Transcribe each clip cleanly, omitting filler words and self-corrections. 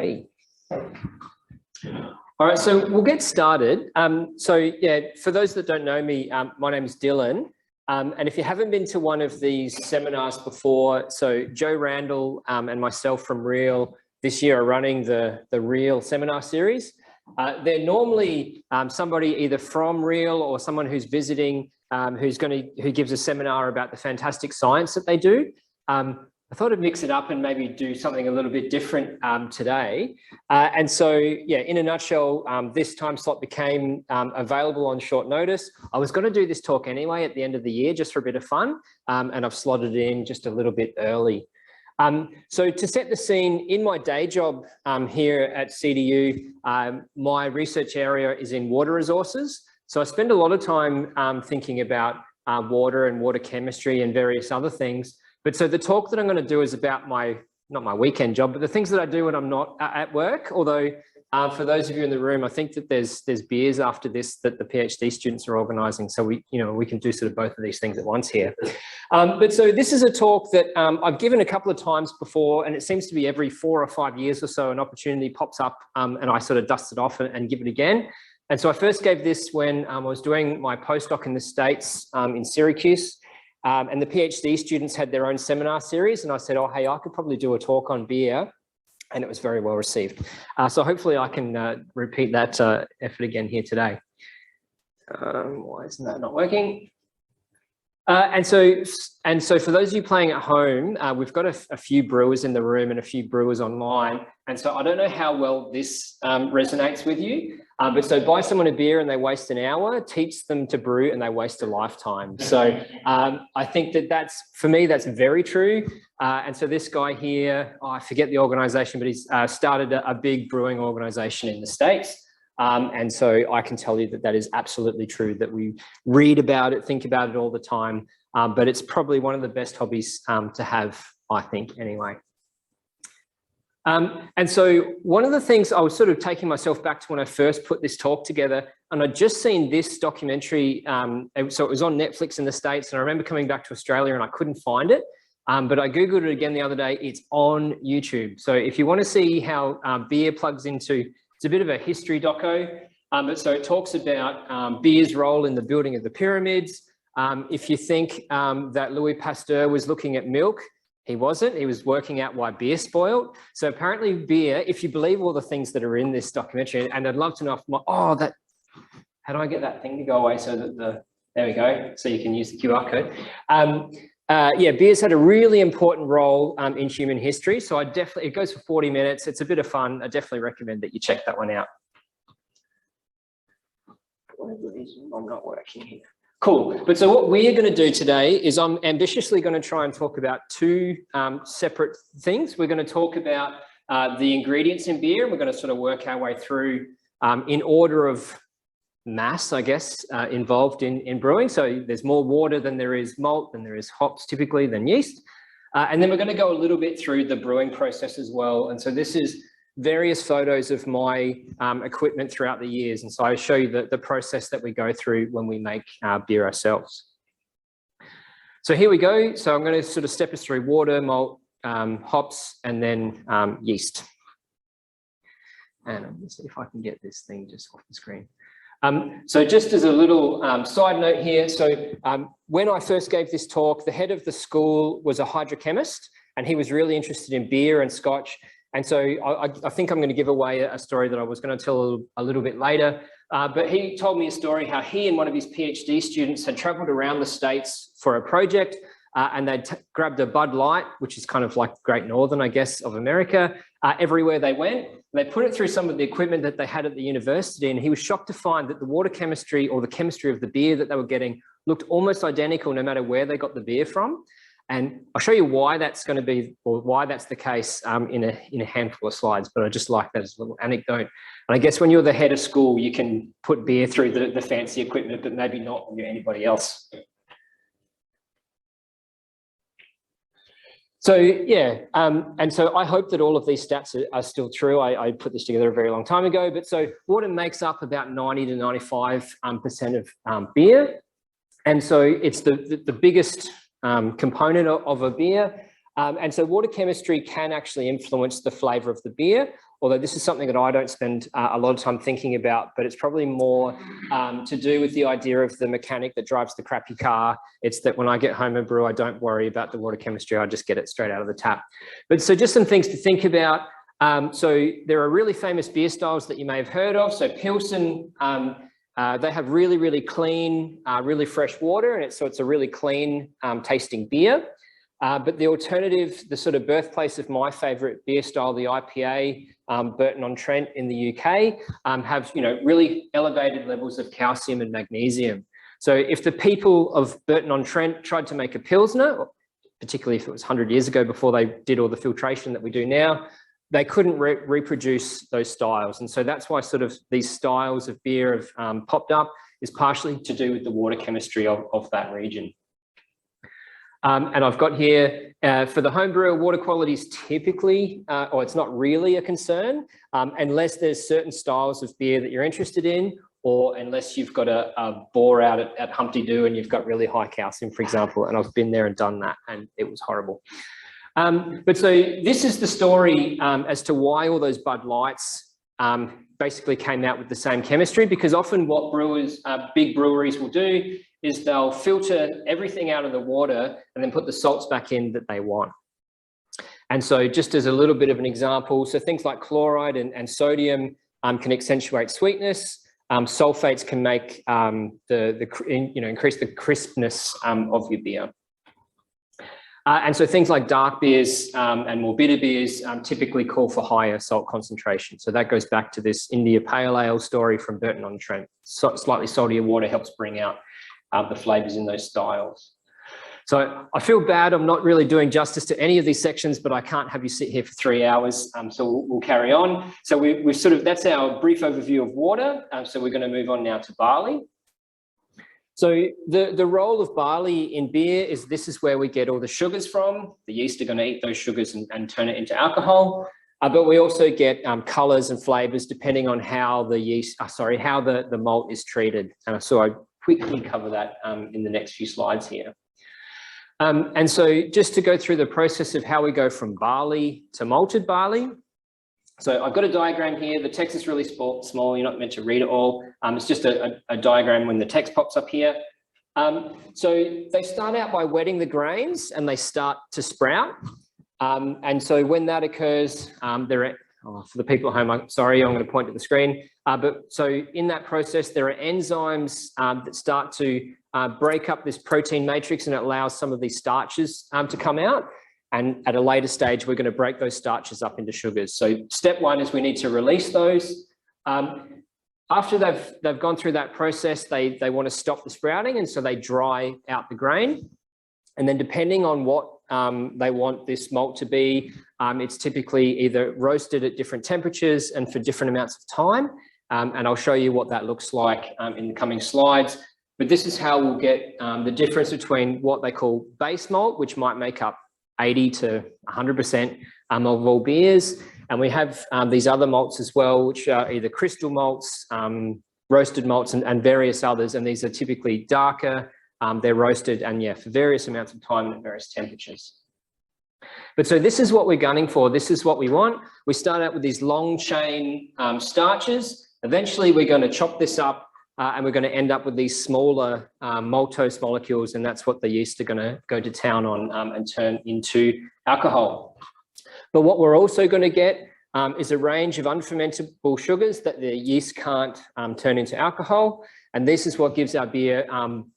Hey. All right, so we'll get started. Yeah, for those that don't know me, my name is Dylan. And if you haven't been to one of these seminars before, so Joe Randall and myself from Real this year are running the Real seminar series. They're normally somebody either from Real or someone who's visiting who gives a seminar about the fantastic science that they do. I thought I'd mix it up and maybe do something a little bit different today. And so, yeah, in a nutshell, this time slot became available on short notice. I was going to do this talk anyway at the end of the year, just for a bit of fun, and I've slotted it in just a little bit early. So to set the scene, in my day job here at CDU, my research area is in water resources. So I spend a lot of time thinking about water and water chemistry and various other things. But so the talk that I'm going to do is about not my weekend job, but the things that I do when I'm not at work. Although for those of you in the room, I think that there's beers after this that the PhD students are organising. So we can do sort of both of these things at once here. But so this is a talk that I've given a couple of times before, and it seems to be every 4 or 5 years or so an opportunity pops up and I sort of dust it off and give it again. And so I first gave this when I was doing my postdoc in the States in Syracuse. And the PhD students had their own seminar series, and I said, oh, hey, I could probably do a talk on beer, and it was very well received. So hopefully I can repeat that effort again here today. Why isn't that not working? And so for those of you playing at home, we've got a few brewers in the room and a few brewers online. And so I don't know how well this resonates with you, but so buy someone a beer and they waste an hour, teach them to brew and they waste a lifetime. So I think for me, that's very true. And so this guy here, I forget the organization, but he's started a big brewing organization in the States. And so I can tell you that is absolutely true, that we read about it, think about it all the time, but it's probably one of the best hobbies to have, I think, anyway. And so one of the things I was sort of taking myself back to when I first put this talk together, and I'd just seen this documentary, so it was on Netflix in the States, and I remember coming back to Australia and I couldn't find it, but I Googled it again the other day. It's on YouTube. So if you want to see how beer plugs into, it's a bit of a history doco, but so it talks about beer's role in the building of the pyramids. If you think that Louis Pasteur was looking at milk, he wasn't. He was working out why beer spoiled. So apparently beer, if you believe all the things that are in this documentary, and I'd love to know if how do I get that thing to go away so that there we go, so you can use the QR code. Yeah, beer's had a really important role in human history. So it goes for 40 minutes. It's a bit of fun. I definitely recommend that you check that one out. I'm not working here. Cool. But so what we're going to do today is I'm ambitiously going to try and talk about two separate things. We're going to talk about the ingredients in beer. We're going to sort of work our way through in order of mass, I guess, involved in brewing. So there's more water than there is malt, than there is hops typically, than yeast. And then we're going to go a little bit through the brewing process as well. And so this is various photos of my equipment throughout the years. And so I show you the process that we go through when we make beer ourselves. So here we go. So I'm going to sort of step us through water, malt, hops, and then yeast. And let me see if I can get this thing just off the screen. So just as a little side note here, so when I first gave this talk, the head of the school was a hydrochemist, and he was really interested in beer and Scotch. And so I think I'm going to give away a story that I was going to tell a little bit later. But he told me a story how he and one of his PhD students had traveled around the States for a project, and they'd grabbed a Bud Light, which is kind of like Great Northern, I guess, of America, everywhere they went. They put it through some of the equipment that they had at the university, and he was shocked to find that the water chemistry or the chemistry of the beer that they were getting looked almost identical no matter where they got the beer from. And I'll show you why that's going to be, or why that's the case in a handful of slides, but I just like that as a little anecdote. And I guess when you're the head of school, you can put beer through the fancy equipment, but maybe not when you're anybody else. So yeah, and so I hope that all of these stats are still true. I put this together a very long time ago, but so water makes up about 90 to 95% of beer. And so it's the biggest component of a beer. And so water chemistry can actually influence the flavour of the beer, although this is something that I don't spend a lot of time thinking about, but it's probably more to do with the idea of the mechanic that drives the crappy car. It's that when I get home and brew, I don't worry about the water chemistry, I just get it straight out of the tap. But so just some things to think about. So there are really famous beer styles that you may have heard of. So Pilsen, they have really, really clean, really fresh water, and it's a really clean tasting beer. But the alternative, the sort of birthplace of my favourite beer style, the IPA, Burton-on-Trent in the UK, have really elevated levels of calcium and magnesium. So if the people of Burton-on-Trent tried to make a Pilsner, particularly if it was 100 years ago before they did all the filtration that we do now, they couldn't reproduce those styles. And so that's why sort of these styles of beer have popped up, is partially to do with the water chemistry of that region. And I've got here, for the home brewer, water quality is typically, or it's not really a concern, unless there's certain styles of beer that you're interested in, or unless you've got a bore out at Humpty Doo and you've got really high calcium, for example. And I've been there and done that, and it was horrible. But so this is the story as to why all those Bud Lights basically came out with the same chemistry, because often what brewers, big breweries will do is they'll filter everything out of the water and then put the salts back in that they want. And so just as a little bit of an example, so things like chloride and sodium can accentuate sweetness. Sulfates can make increase the crispness of your beer. And so things like dark beers and more bitter beers typically call for higher salt concentration. So that goes back to this India Pale Ale story from Burton-on-Trent. Slightly saltier water helps bring out the flavours in those styles. So I feel bad, I'm not really doing justice to any of these sections, but I can't have you sit here for 3 hours, so we'll carry on. So we've sort of, that's our brief overview of water. So we're going to move on now to barley. So the role of barley in beer is this is where we get all the sugars from. The yeast are going to eat those sugars and turn it into alcohol. But we also get colours and flavours depending on how the yeast, how the malt is treated. And so I quickly cover that in the next few slides here. And so just to go through the process of how we go from barley to malted barley. So I've got a diagram here. The text is really small. You're not meant to read it all. It's just a diagram when the text pops up here. So they start out by wetting the grains and they start to sprout. And so when that occurs, for the people at home, I'm sorry, I'm going to point to the screen. But so in that process, there are enzymes that start to break up this protein matrix, and it allows some of these starches to come out. And at a later stage, we're going to break those starches up into sugars. So step one is we need to release those. After they've gone through that process, they want to stop the sprouting, and so they dry out the grain. And then depending on what they want this malt to be, it's typically either roasted at different temperatures and for different amounts of time. And I'll show you what that looks like in the coming slides. But this is how we'll get the difference between what they call base malt, which might make up 80 to 100% of all beers. And we have these other malts as well, which are either crystal malts, roasted malts, and various others. And these are typically darker. They're roasted and for various amounts of time and at various temperatures. But so this is what we're gunning for. This is what we want. We start out with these long chain starches. Eventually, we're going to chop this up and we're going to end up with these smaller maltose molecules, and that's what the yeast are going to go to town on and turn into alcohol. But what we're also going to get is a range of unfermentable sugars that the yeast can't turn into alcohol. And this is what gives our beer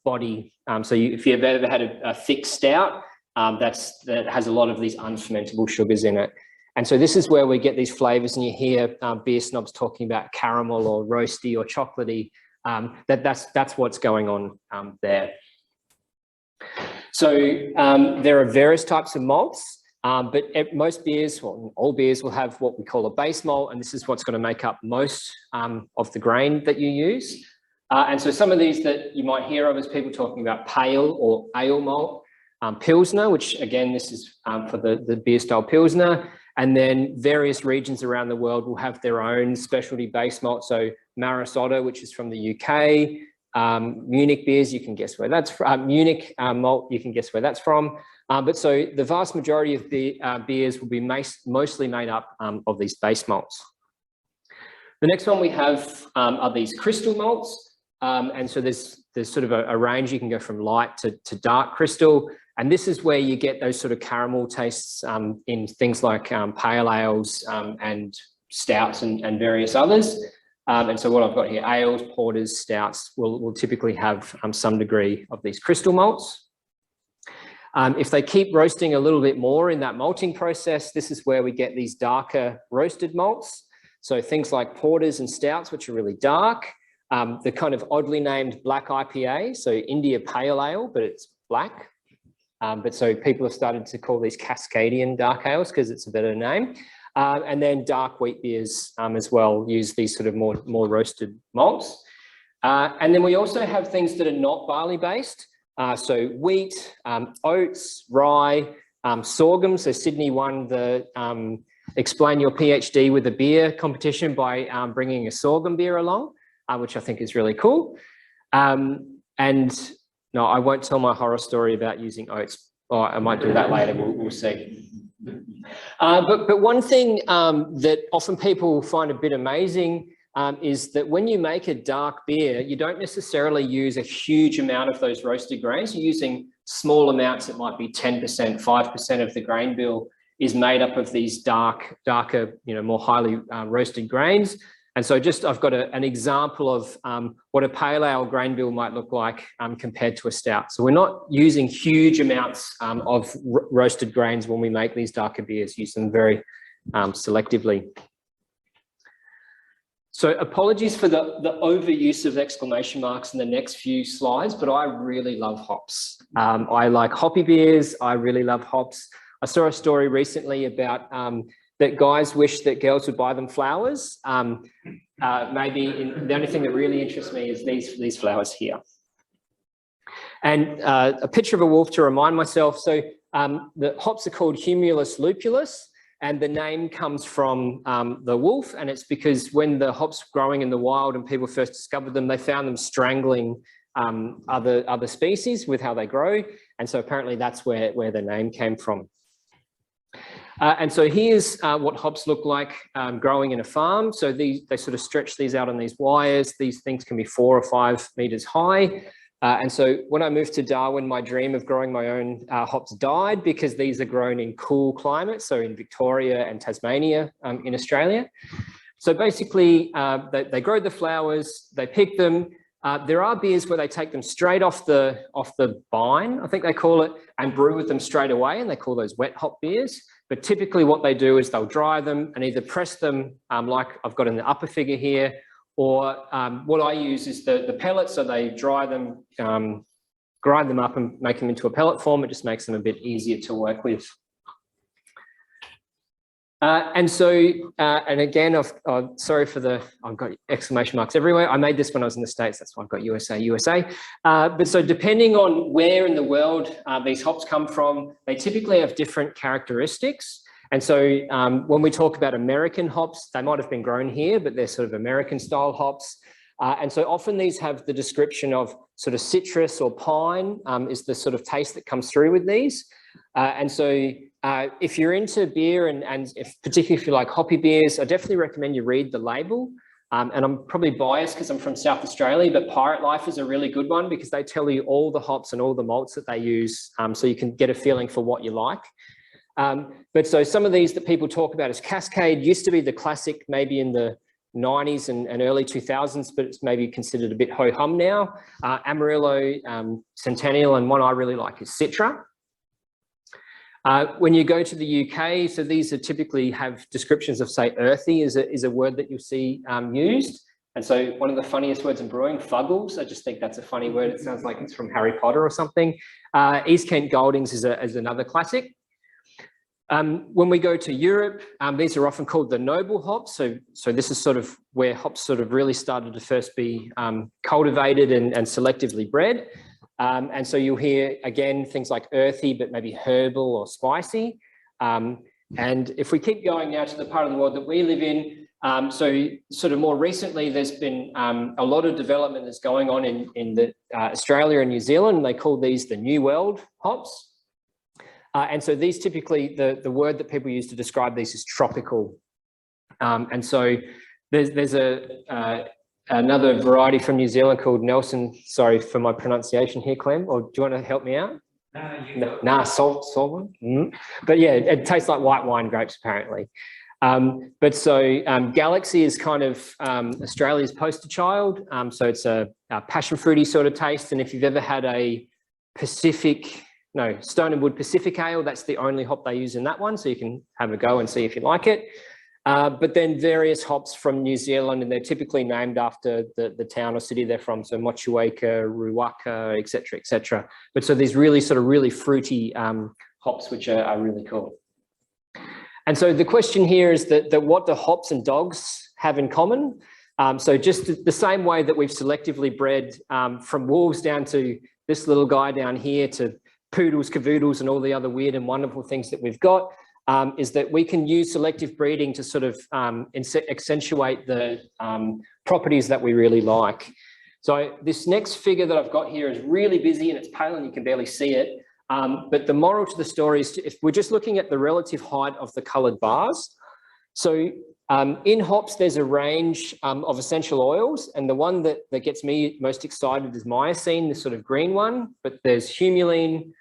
body. So if you've ever had a thick stout, that has a lot of these unfermentable sugars in it. And so this is where we get these flavors, and you hear beer snobs talking about caramel or roasty or chocolatey. That's what's going on there. So there are various types of malts, but most beers, well, all beers will have what we call a base malt, and this is what's going to make up most of the grain that you use. And so some of these that you might hear of is people talking about pale or ale malt, Pilsner, which again, this is for the beer style Pilsner. And then various regions around the world will have their own specialty base malt. So Maris Otter, which is from the UK, Munich beers, you can guess where that's from. Munich malt, you can guess where that's from. But so the vast majority of the beers will be mostly made up of these base malts. The next one we have are these crystal malts. And so there's sort of a range. You can go from light to dark crystal. And this is where you get those sort of caramel tastes in things like pale ales and stouts and various others. And so what I've got here, ales, porters, stouts will typically have some degree of these crystal malts. If they keep roasting a little bit more in that malting process, this is where we get these darker roasted malts. So things like porters and stouts, which are really dark. The kind of oddly named black IPA, so India Pale Ale, but it's black. But so people have started to call these Cascadian dark ales because it's a better name. And then dark wheat beers as well use these sort of more roasted malts. And then we also have things that are not barley based. So wheat, oats, rye, sorghum. So Sydney won the Explain Your PhD with a Beer competition by bringing a sorghum beer along, which I think is really cool. And no, I won't tell my horror story about using oats. Or I might do that later, we'll see. But one thing that often people find a bit amazing is that when you make a dark beer, you don't necessarily use a huge amount of those roasted grains. You're using small amounts. It might be 10%, 5% of the grain bill is made up of these darker, more highly roasted grains. And so I've got an example of what a pale ale grain bill might look like compared to a stout. So we're not using huge amounts of roasted grains when we make these darker beers, use them very selectively. So apologies for the overuse of exclamation marks in the next few slides, but I really love hops. I like hoppy beers. I really love hops. I saw a story recently about that guys wish that girls would buy them flowers. The only thing that really interests me is these flowers here. And a picture of a wolf to remind myself. So the hops are called Humulus lupulus, and the name comes from the wolf, and it's because when the hops were growing in the wild and people first discovered them, they found them strangling other species with how they grow, and so apparently that's where the name came from. And so here's what hops look like growing in a farm. So they sort of stretch these out on these wires. These things can be 4 or 5 meters high. And so when I moved to Darwin, my dream of growing my own hops died because these are grown in cool climates, so in Victoria and Tasmania in Australia. So basically, they grow the flowers, they pick them. There are beers where they take them straight off the vine, I think they call it, and brew with them straight away, and they call those wet hop beers. But typically what they do is they'll dry them and either press them like I've got in the upper figure here, or what I use is the pellets. So they dry them, grind them up and make them into a pellet form. It just makes them a bit easier to work with. And again, sorry for I've got exclamation marks everywhere. I made this when I was in the States. That's why I've got USA. But so depending on where in the world these hops come from, they typically have different characteristics. And so when we talk about American hops, they might have been grown here, but they're sort of American style hops. And so often these have the description of sort of citrus or pine is the sort of taste that comes through with these. And so if you're into beer and particularly if you like hoppy beers, I definitely recommend you read the label. And I'm probably biased because I'm from South Australia, but Pirate Life is a really good one because they tell you all the hops and all the malts that they use, so you can get a feeling for what you like. But so some of these that people talk about as Cascade used to be the classic maybe in the 90s and early 2000s, but it's maybe considered a bit ho-hum now. Amarillo, Centennial, and one I really like is Citra. When you go to the UK, so these are typically have descriptions of, say, earthy is a word that you'll see used. And so one of the funniest words in brewing, fuggles, I just think that's a funny word. It sounds like it's from Harry Potter or something. East Kent Goldings is another classic. When we go to Europe, these are often called the noble hops. So this is sort of where hops sort of really started to first be cultivated and selectively bred. And so you'll hear, again, things like earthy, but maybe herbal or spicy. And if we keep going now to the part of the world that we live in, So sort of more recently, there's been a lot of development that's going on in Australia and New Zealand. They call these the New World hops. And so these typically, the word that people use to describe these is tropical. And so there's another variety from New Zealand called Nelson. Sorry for my pronunciation here, Clem, or do you want to help me out? Sauvignon. But yeah, it tastes like white wine grapes, apparently. But so Galaxy is kind of Australia's poster child. So it's a passion fruity sort of taste. And if you've ever had a Stone and Wood Pacific Ale, that's the only hop they use in that one. So you can have a go and see if you like it. But then various hops from New Zealand, and they're typically named after the town or city they're from. So Motueka, Ruaka, et cetera, et cetera. But so these really fruity hops, which are really cool. And so the question here is that what do hops and dogs have in common? So just the same way that we've selectively bred from wolves down to this little guy down here to poodles, cavoodles, and all the other weird and wonderful things that we've got, is that we can use selective breeding to sort of accentuate the properties that we really like. So this next figure that I've got here is really busy and it's pale and you can barely see it. But the moral to the story is if we're just looking at the relative height of the coloured bars. So in hops, there's a range of essential oils, and the one that gets me most excited is myosin, this sort of green one, but there's humulene,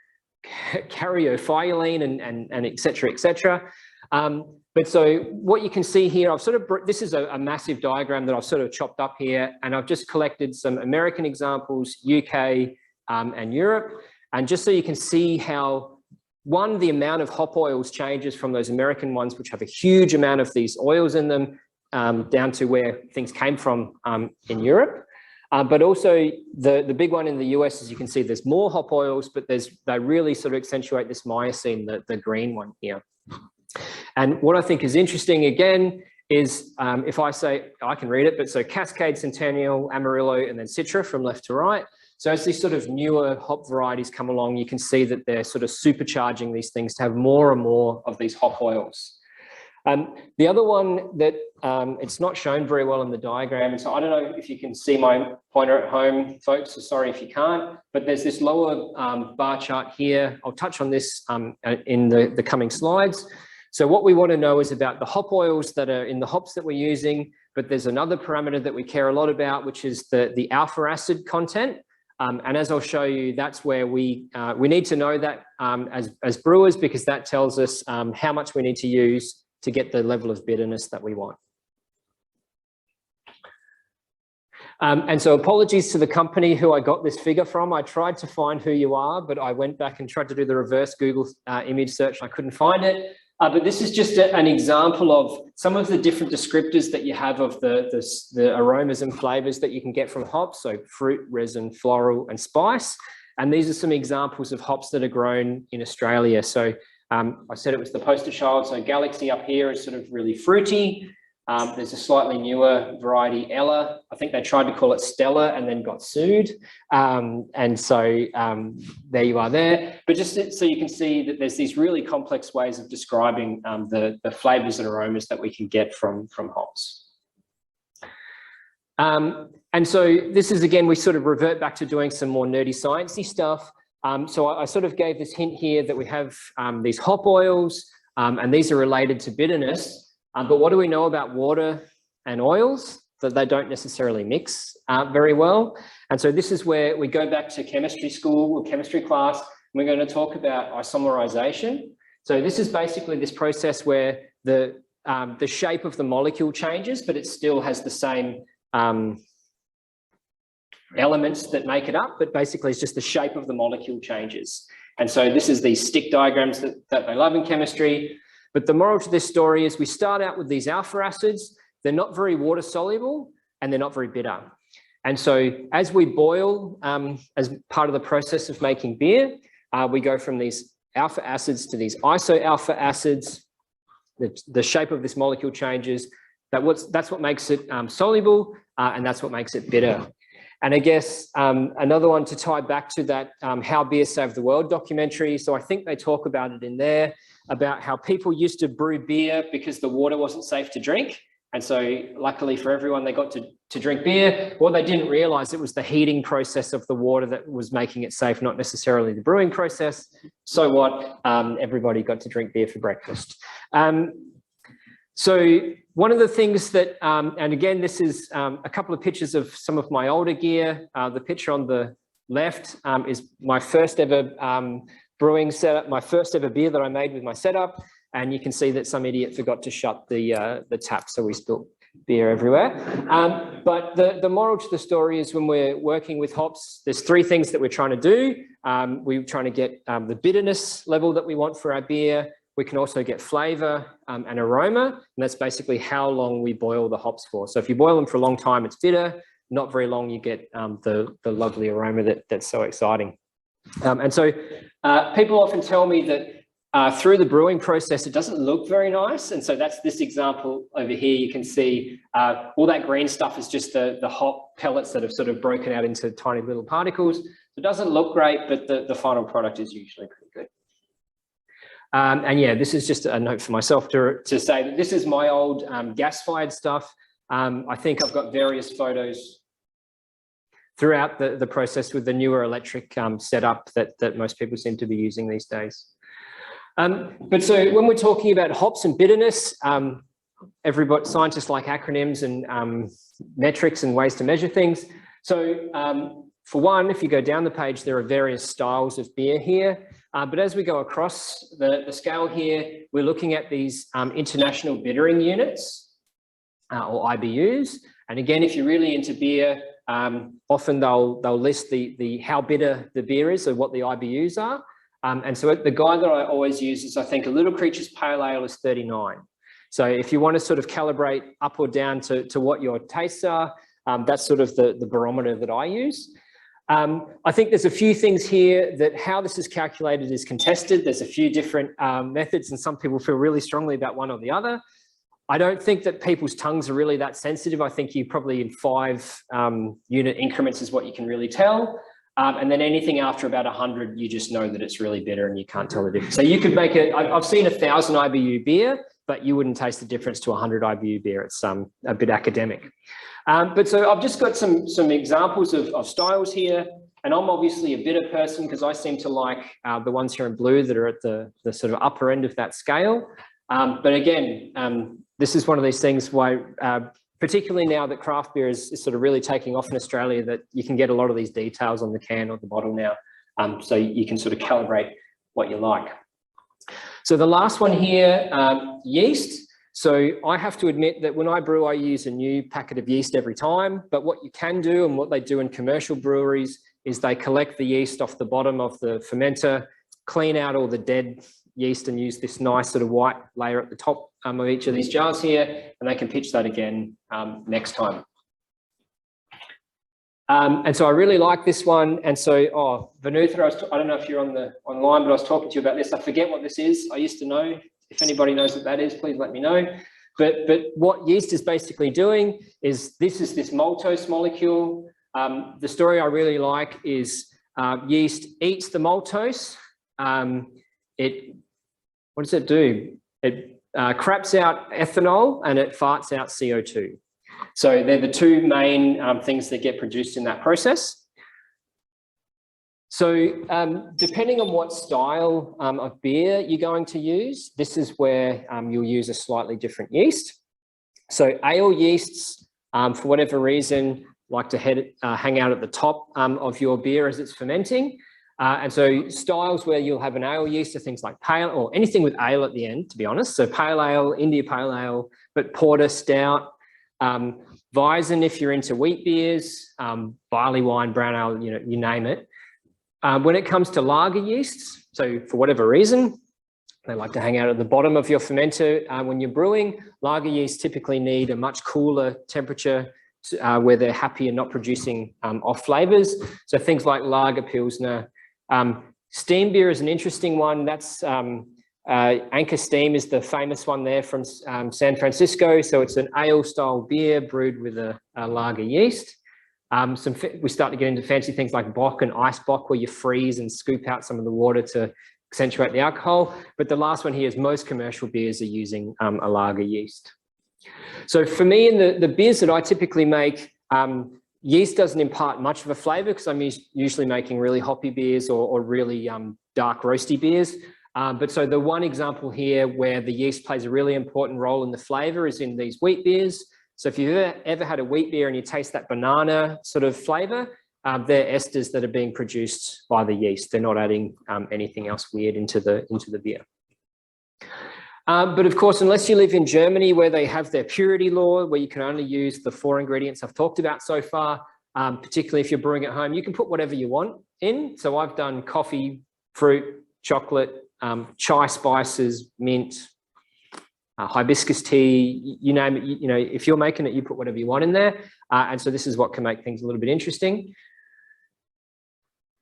caryophyllene, and et cetera, et cetera. But so what you can see here, this is a massive diagram that I've sort of chopped up here, and I've just collected some American examples, UK and Europe. And just so you can see how, one, the amount of hop oils changes from those American ones, which have a huge amount of these oils in them, down to where things came from in Europe. But also the big one in the US, as you can see, there's more hop oils, but they really sort of accentuate this myosin, the green one here. And what I think is interesting, again, is if I say, I can read it, but so Cascade, Centennial, Amarillo, and then Citra from left to right. So as these sort of newer hop varieties come along, you can see that they're sort of supercharging these things to have more and more of these hop oils. The other one that it's not shown very well in the diagram, and so I don't know if you can see my pointer at home, folks, so sorry if you can't, but there's this lower bar chart here. I'll touch on this in the coming slides. So what we want to know is about the hop oils that are in the hops that we're using, but there's another parameter that we care a lot about, which is the alpha acid content. And as I'll show you, that's where we need to know that as brewers, because that tells us how much we need to use to get the level of bitterness that we want. And so apologies to the company who I got this figure from. I tried to find who you are, but I went back and tried to do the reverse Google image search. I couldn't find it. But this is just an example of some of the different descriptors that you have of the aromas and flavors that you can get from hops. So fruit, resin, floral, and spice. And these are some examples of hops that are grown in Australia. So I said it was the poster child. So Galaxy up here is sort of really fruity. There's a slightly newer variety, Ella. I think they tried to call it Stella and then got sued. And so there you are there. But just so you can see that there's these really complex ways of describing the flavors and aromas that we can get from hops. And so this is, again, we sort of revert back to doing some more nerdy sciencey stuff. So I sort of gave this hint here that we have these hop oils, and these are related to bitterness. But what do we know about water and oils? That they don't necessarily mix very well. And so this is where we go back to chemistry school or chemistry class. And we're going to talk about isomerization. So this is basically this process where the shape of the molecule changes, but it still has the same elements that make it up. But basically, it's just the shape of the molecule changes. And so this is these stick diagrams that they love in chemistry. But the moral to this story is we start out with these alpha acids. They're not very water soluble and they're not very bitter. And so as we boil, as part of the process of making beer, we go from these alpha acids to these iso-alpha acids. The shape of this molecule changes. That's what makes it soluble, and that's what makes it bitter. And I guess another one to tie back to that How Beer Saved the World documentary. So I think they talk about it in there, about how people used to brew beer because the water wasn't safe to drink. And so luckily for everyone, they got to drink beer. What they didn't realize, it was the heating process of the water that was making it safe, not necessarily the brewing process. So what? Everybody got to drink beer for breakfast. So one of the things that, and again, this is a couple of pictures of some of my older gear. The picture on the left is my first ever brewing setup, my first ever beer that I made with my setup. And you can see that some idiot forgot to shut the tap, so we spilled beer everywhere. But the moral to the story is when we're working with hops, there's three things that we're trying to do. We're trying to get the bitterness level that we want for our beer. We can also get flavour and aroma, and that's basically how long we boil the hops for. So if you boil them for a long time, it's bitter. Not very long, you get the lovely aroma that's so exciting. And so people often tell me that through the brewing process, it doesn't look very nice. And so that's this example over here. You can see all that green stuff is just the hop pellets that have sort of broken out into tiny little particles. So it doesn't look great, but the final product is usually pretty good. And yeah, this is just a note for myself to say that this is my old gas-fired stuff. I think I've got various photos throughout the process with the newer electric setup that most people seem to be using these days. But so when we're talking about hops and bitterness, scientists like acronyms and metrics and ways to measure things. So for one, if you go down the page, there are various styles of beer here. But as we go across the scale here, we're looking at these international bittering units or IBUs. And again, if you're really into beer, often they'll list how bitter the beer is, or what the IBUs are. And so the guide that I always use is, I think, a Little Creatures Pale Ale is 39. So if you want to sort of calibrate up or down to what your tastes are, that's sort of the barometer that I use. I think there's a few things here that how this is calculated is contested. There's a few different methods, and some people feel really strongly about one or the other. I don't think that people's tongues are really that sensitive. I think you probably in 5 unit increments is what you can really tell. And then anything after about 100, you just know that it's really bitter and you can't tell the difference. So you could make it, I've seen 1,000 IBU beer, but you wouldn't taste the difference to 100 IBU beer. It's a bit academic. But so I've just got some examples of styles here. And I'm obviously a bitter person because I seem to like the ones here in blue that are at the sort of upper end of that scale. But again, this is one of these things why, particularly now that craft beer is sort of really taking off in Australia, that you can get a lot of these details on the can or the bottle now. So you can sort of calibrate what you like. So the last one here, yeast. So I have to admit that when I brew, I use a new packet of yeast every time. But what you can do, and what they do in commercial breweries, is they collect the yeast off the bottom of the fermenter, clean out all the dead yeast, and use this nice sort of white layer at the top of each of these jars here, and they can pitch that again next time. And so I really like this one. And so, Vanutha, I don't know if you're online, but I was talking to you about this. I forget what this is. I used to know. If anybody knows what that is, please let me know. But what yeast is basically doing is this maltose molecule. The story I really like is yeast eats the maltose. What does it do? It craps out ethanol and it farts out CO2. So they're the two main things that get produced in that process. So depending on what style of beer you're going to use, this is where you'll use a slightly different yeast. So ale yeasts, for whatever reason, like to hang out at the top of your beer as it's fermenting. And so styles where you'll have an ale yeast are things like pale, or anything with ale at the end, to be honest. So pale ale, India pale ale, but porter, stout, Weizen if you're into wheat beers, barley wine, brown ale, you name it. When it comes to lager yeasts, so for whatever reason, they like to hang out at the bottom of your fermenter when you're brewing. Lager yeasts typically need a much cooler temperature where they're happy and not producing off flavors. So things like lager, pilsner. Steam beer is an interesting one. That's Anchor Steam is the famous one there from San Francisco. So it's an ale style beer brewed with a lager yeast. We start to get into fancy things like bock and ice bock, where you freeze and scoop out some of the water to accentuate the alcohol. But the last one here is most commercial beers are using a lager yeast. So for me, in the beers that I typically make, yeast doesn't impart much of a flavour because I'm usually making really hoppy beers or really dark roasty beers. But so the one example here where the yeast plays a really important role in the flavour is in these wheat beers. So if you've ever had a wheat beer and you taste that banana sort of flavour, they're esters that are being produced by the yeast. They're not adding anything else weird into the beer. But of course, unless you live in Germany where they have their purity law, where you can only use the 4 ingredients I've talked about so far, particularly if you're brewing at home, you can put whatever you want in. So I've done coffee, fruit, chocolate, chai spices, mint, hibiscus tea, you name it. You know, if you're making it, you put whatever you want in there. And so this is what can make things a little bit interesting.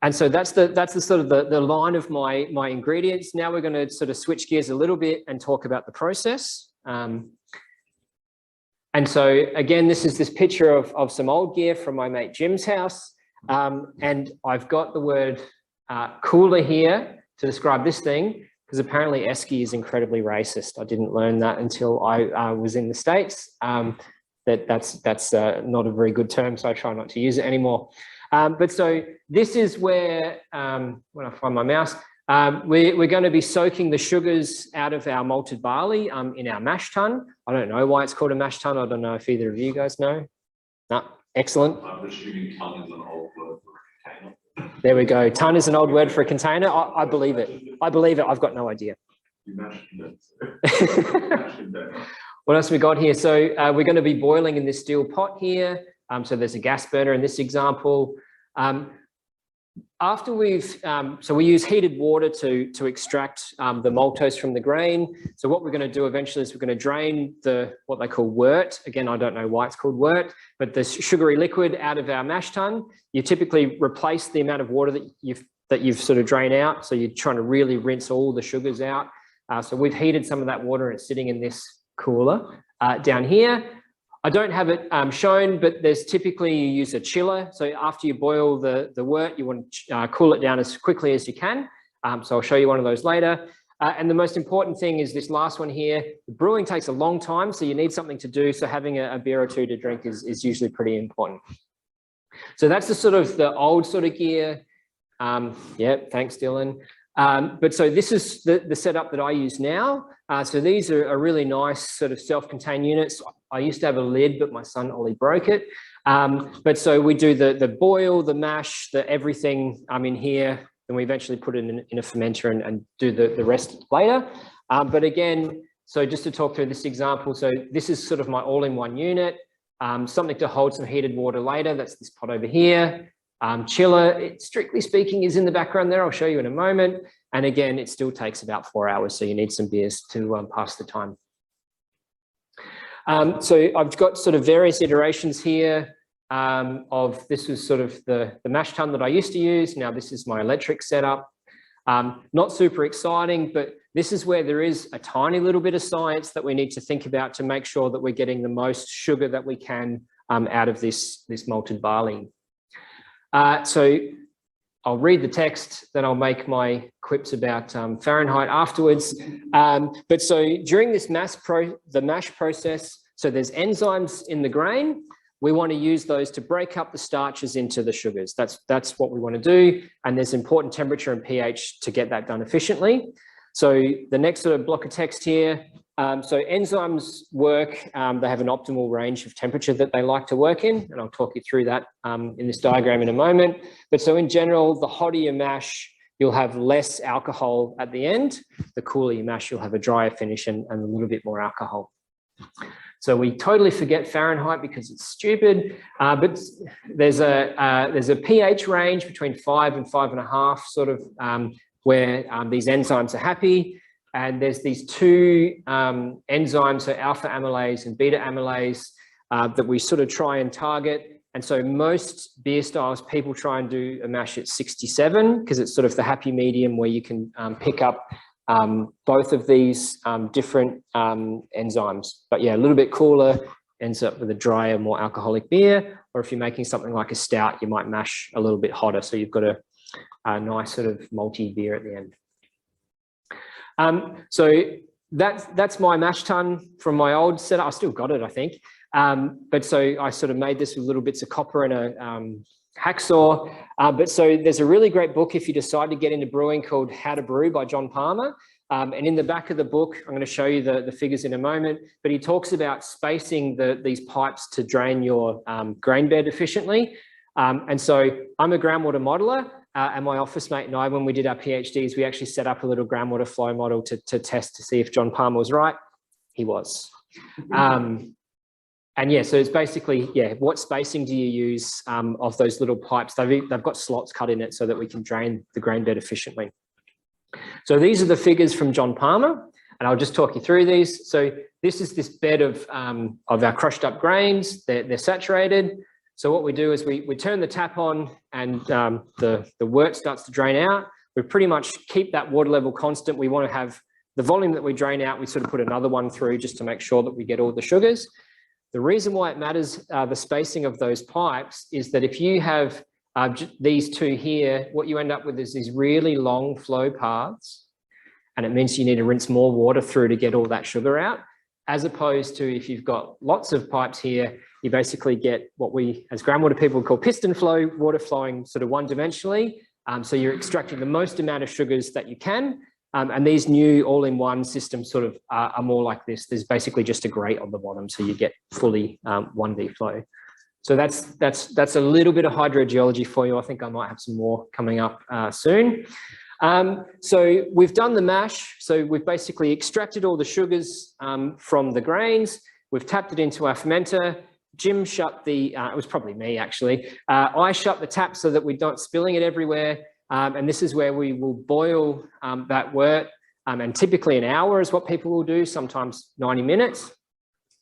And so that's the sort of the line of my ingredients. Now we're going to sort of switch gears a little bit and talk about the process. And so again, this is this picture of some old gear from my mate Jim's house. And I've got the word cooler here to describe this thing, because apparently Esky is incredibly racist. I didn't learn that until I was in the States. That's not a very good term, so I try not to use it anymore. But so this is where, when I find my mouse, we're going to be soaking the sugars out of our malted barley in our mash tun. I don't know why it's called a mash tun. I don't know if either of you guys know. No, excellent. I'm assuming tun is an old word for a container. There we go. Tun is an old word for a container. I believe it. I believe it. I've got no idea. You mashed it. What else we got here? So we're going to be boiling in this steel pot here. So there's a gas burner in this example. After we've, so we use heated water to extract the maltose from the grain. So what we're going to do eventually is we're going to drain what they call wort. Again, I don't know why it's called wort, but the sugary liquid out of our mash tun. You typically replace the amount of water that you've sort of drained out. So you're trying to really rinse all the sugars out. So we've heated some of that water and it's sitting in this cooler down here. I don't have it shown, but there's typically you use a chiller. So after you boil the wort, you want to cool it down as quickly as you can. So I'll show you one of those later. And the most important thing is this last one here. The brewing takes a long time, so you need something to do. So having a beer or two to drink is usually pretty important. So that's the old sort of gear. Yeah, thanks, Dylan. But so this is the setup that I use now. So these are really nice sort of self-contained units. I used to have a lid, but my son Ollie broke it. But so we do the boil, the mash, the everything in here, and we eventually put it in a fermenter and do the rest later. But again, so just to talk through this example, so this is sort of my all-in-one unit, something to hold some heated water later. That's this pot over here. Chiller, strictly speaking, is in the background there. I'll show you in a moment. And again, it still takes about 4 hours, so you need some beers to pass the time. So I've got sort of various iterations here of this was sort of the mash tun that I used to use. Now this is my electric setup. Not super exciting, but this is where there is a tiny little bit of science that we need to think about to make sure that we're getting the most sugar that we can out of this malted barley. So I'll read the text, then I'll make my quips about Fahrenheit afterwards. But so during this the mash process, so there's enzymes in the grain. We want to use those to break up the starches into the sugars. That's what we want to do. And there's important temperature and pH to get that done efficiently. So the next sort of block of text here. So enzymes work, they have an optimal range of temperature that they like to work in, and I'll talk you through that in this diagram in a moment. But so in general, the hotter you mash, you'll have less alcohol at the end. The cooler you mash, you'll have a drier finish and a little bit more alcohol. So we totally forget Fahrenheit because it's stupid, but there's a pH range between 5 and 5.5 sort of where these enzymes are happy. And there's these two enzymes, so alpha amylase and beta amylase, that we sort of try and target. And so most beer styles, people try and do a mash at 67 because it's sort of the happy medium where you can pick up both of these different enzymes. But yeah, a little bit cooler ends up with a drier, more alcoholic beer. Or if you're making something like a stout, you might mash a little bit hotter. So you've got a nice sort of malty beer at the end. So that's my mash tun from my old setup. I still got it, I think. But so I sort of made this with little bits of copper and a hacksaw. But so there's a really great book if you decide to get into brewing called How to Brew by John Palmer. And in the back of the book, I'm going to show you the figures in a moment, but he talks about spacing these pipes to drain your grain bed efficiently. And so I'm a groundwater modeler, and my office mate and I, when we did our PhDs, we actually set up a little groundwater flow model to test to see if John Palmer was right. He was. And yeah, so it's basically, yeah, what spacing do you use of those little pipes? They've got slots cut in it so that we can drain the grain bed efficiently. So these are the figures from John Palmer, and I'll just talk you through these. So this is this bed of our crushed up grains. They're saturated. So what we do is we turn the tap on, and the wort starts to drain out. We pretty much keep that water level constant. We want to have the volume that we drain out, we sort of put another one through just to make sure that we get all the sugars. The reason why it matters, the spacing of those pipes, is that if you have these two here, what you end up with is these really long flow paths, and it means you need to rinse more water through to get all that sugar out, as opposed to if you've got lots of pipes here, you basically get what we as groundwater people call piston flow, water flowing sort of one-dimensionally. So you're extracting the most amount of sugars that you can. And these new all-in-one systems sort of are more like this. There's basically just a grate on the bottom, so you get fully 1D flow. So that's a little bit of hydrogeology for you. I think I might have some more coming up soon. So we've done the mash. So we've basically extracted all the sugars from the grains. We've tapped it into our fermenter. Jim shut the, it was probably me actually. I shut the tap so that we're not spilling it everywhere. And this is where we will boil that wort, and typically an hour is what people will do, sometimes 90 minutes.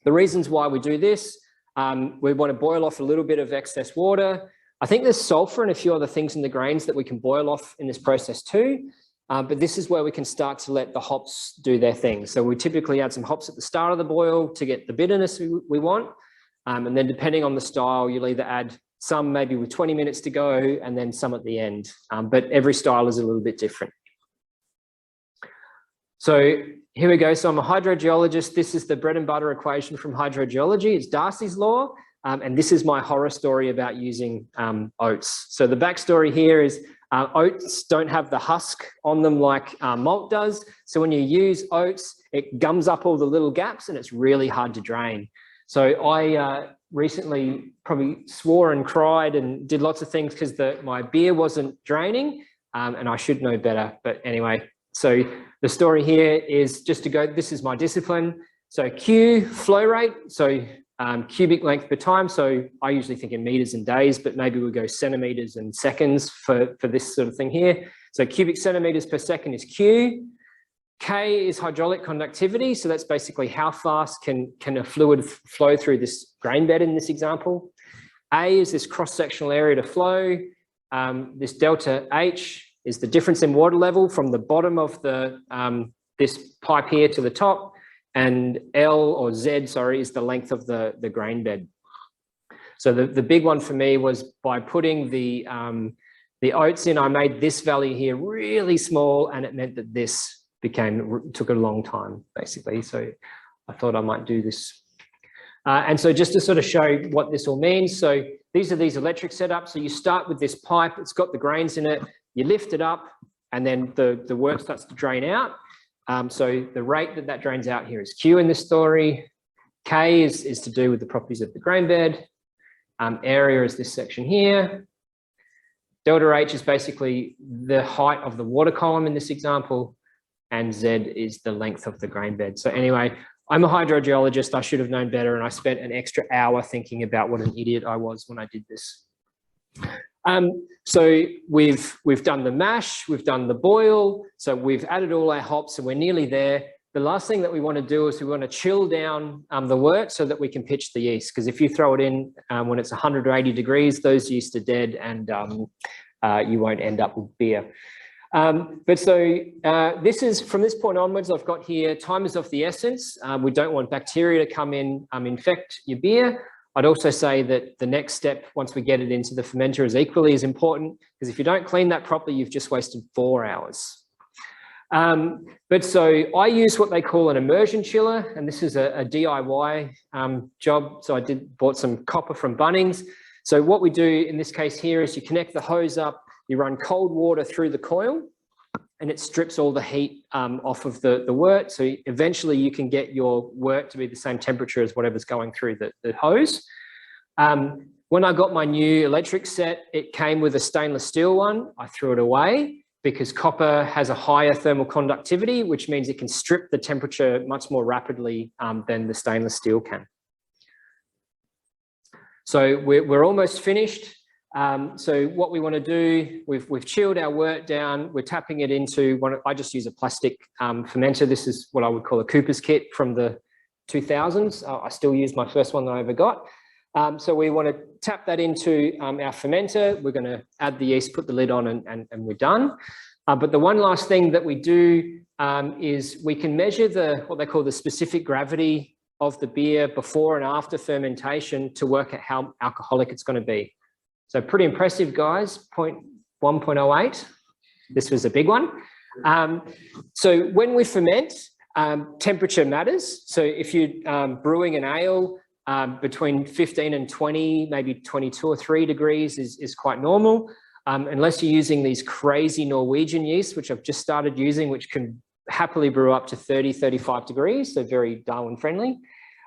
The reasons why we do this, we want to boil off a little bit of excess water. I think there's sulfur and a few other things in the grains that we can boil off in this process too. But this is where we can start to let the hops do their thing. So we typically add some hops at the start of the boil to get the bitterness we want. And then depending on the style, you'll either add some maybe with 20 minutes to go and then some at the end. But every style is a little bit different. So here we go. So I'm a hydrogeologist. This is the bread and butter equation from hydrogeology. It's Darcy's law. And this is my horror story about using oats. So the backstory here is oats don't have the husk on them like malt does. So when you use oats, it gums up all the little gaps and it's really hard to drain. So I recently probably swore and cried and did lots of things because my beer wasn't draining, and I should know better. But anyway, so the story here is just to go, this is my discipline. So Q, flow rate, so cubic length per time. So I usually think in meters and days, but maybe we'll go centimeters and seconds for this sort of thing here. So cubic centimeters per second is Q. K is hydraulic conductivity. So that's basically how fast can a fluid flow through this grain bed in this example. A is this cross-sectional area to flow. This delta H is the difference in water level from the bottom of the this pipe here to the top. And L or Z, sorry, is the length of the grain bed. So the big one for me was by putting the oats in, I made this value here really small, and it meant that this took a long time, basically. So I thought I might do this. And so just to sort of show what this all means. So these are these electric setups. So you start with this pipe, it's got the grains in it, you lift it up, and then the wort starts to drain out. So the rate that drains out here is Q in this story. K is to do with the properties of the grain bed. Area is this section here. Delta H is basically the height of the water column in this example. And Z is the length of the grain bed. So anyway, I'm a hydrogeologist. I should have known better. And I spent an extra hour thinking about what an idiot I was when I did this. So we've done the mash, we've done the boil. So we've added all our hops and we're nearly there. The last thing that we want to do is we want to chill down the wort so that we can pitch the yeast. Because if you throw it in when it's 180 degrees, those yeast are dead and you won't end up with beer. But so this is, from this point onwards, I've got here, time is of the essence. We don't want bacteria to come in, infect your beer. I'd also say that the next step, once we get it into the fermenter, is equally as important, because if you don't clean that properly, you've just wasted 4 hours. But so I use what they call an immersion chiller, and this is a DIY job. So I bought some copper from Bunnings. So what we do in this case here is you connect the hose up, you run cold water through the coil, and it strips all the heat off of the wort. So eventually you can get your wort to be the same temperature as whatever's going through the hose. When I got my new electric set, it came with a stainless steel one. I threw it away because copper has a higher thermal conductivity, which means it can strip the temperature much more rapidly than the stainless steel can. So we're almost finished. So what we want to do, we've chilled our wort down. We're tapping it into I just use a plastic fermenter. This is what I would call a Cooper's kit from the 2000s. I still use my first one that I ever got. So we want to tap that into our fermenter. We're going to add the yeast, put the lid on, and we're done. But the one last thing that we do is we can measure what they call the specific gravity of the beer before and after fermentation to work out how alcoholic it's going to be. So pretty impressive, guys, 1.08. This was a big one. So when we ferment, temperature matters. So if you're brewing an ale, between 15 and 20, maybe 22 or 3 degrees is quite normal, unless you're using these crazy Norwegian yeast, which I've just started using, which can happily brew up to 30, 35 degrees, so very Darwin friendly.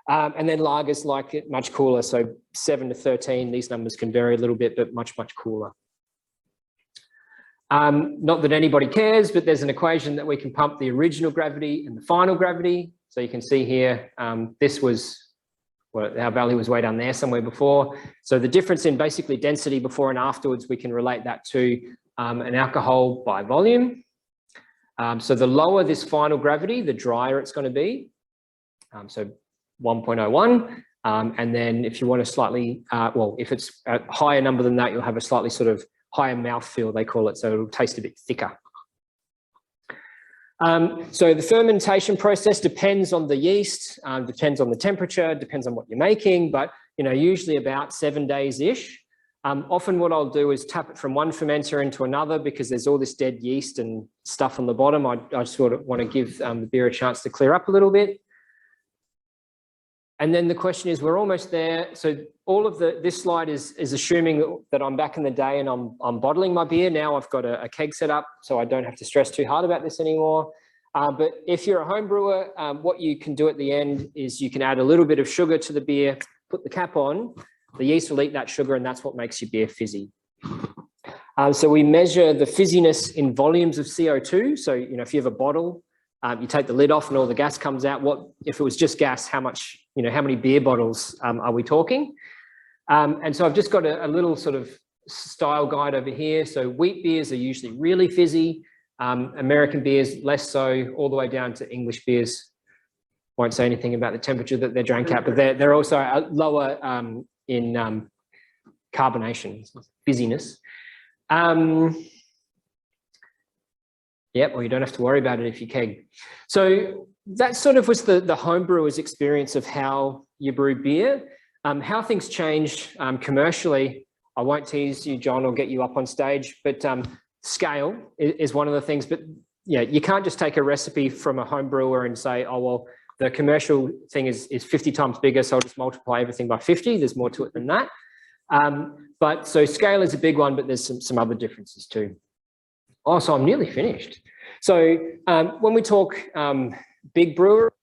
And then lagers like it much cooler, so 7 to 13, these numbers can vary a little bit, but much, much cooler. Not that anybody cares, but there's an equation that we can pump the original gravity and the final gravity. So you can see here, this was, well, our valley was way down there somewhere before. So the difference in basically density before and afterwards, we can relate that to an alcohol by volume. So the lower this final gravity, the drier it's going to be. So 1.01. And then if you want a slightly, well, if it's a higher number than that, you'll have a slightly sort of higher mouthfeel, they call it. So it'll taste a bit thicker. So the fermentation process depends on the yeast, depends on the temperature, depends on what you're making, but usually about 7 days-ish. Often what I'll do is tap it from one fermenter into another because there's all this dead yeast and stuff on the bottom. I sort of want to give the beer a chance to clear up a little bit. And then the question is, we're almost there. So all of this slide is assuming that I'm back in the day and I'm bottling my beer. Now I've got a keg set up, so I don't have to stress too hard about this anymore. But if you're a home brewer, what you can do at the end is you can add a little bit of sugar to the beer, put the cap on, the yeast will eat that sugar, and that's what makes your beer fizzy. So we measure the fizziness in volumes of CO2. So, if you have a bottle, you take the lid off and all the gas comes out. If it was just gas, how much, how many beer bottles are we talking? And so I've just got a little sort of style guide over here. So wheat beers are usually really fizzy. American beers, less so, all the way down to English beers. Won't say anything about the temperature that they're drank at, but they're also lower in carbonation, fizziness. Yep, well, you don't have to worry about it if you keg. So that sort of was the home brewer's experience of how you brew beer. How things change commercially, I won't tease you, John, or get you up on stage, but scale is one of the things. But yeah, you can't just take a recipe from a home brewer and say, oh, well, the commercial thing is 50 times bigger, so I'll just multiply everything by 50. There's more to it than that. But so scale is a big one, but there's some other differences too. Oh, so I'm nearly finished. So when we talk big brewer,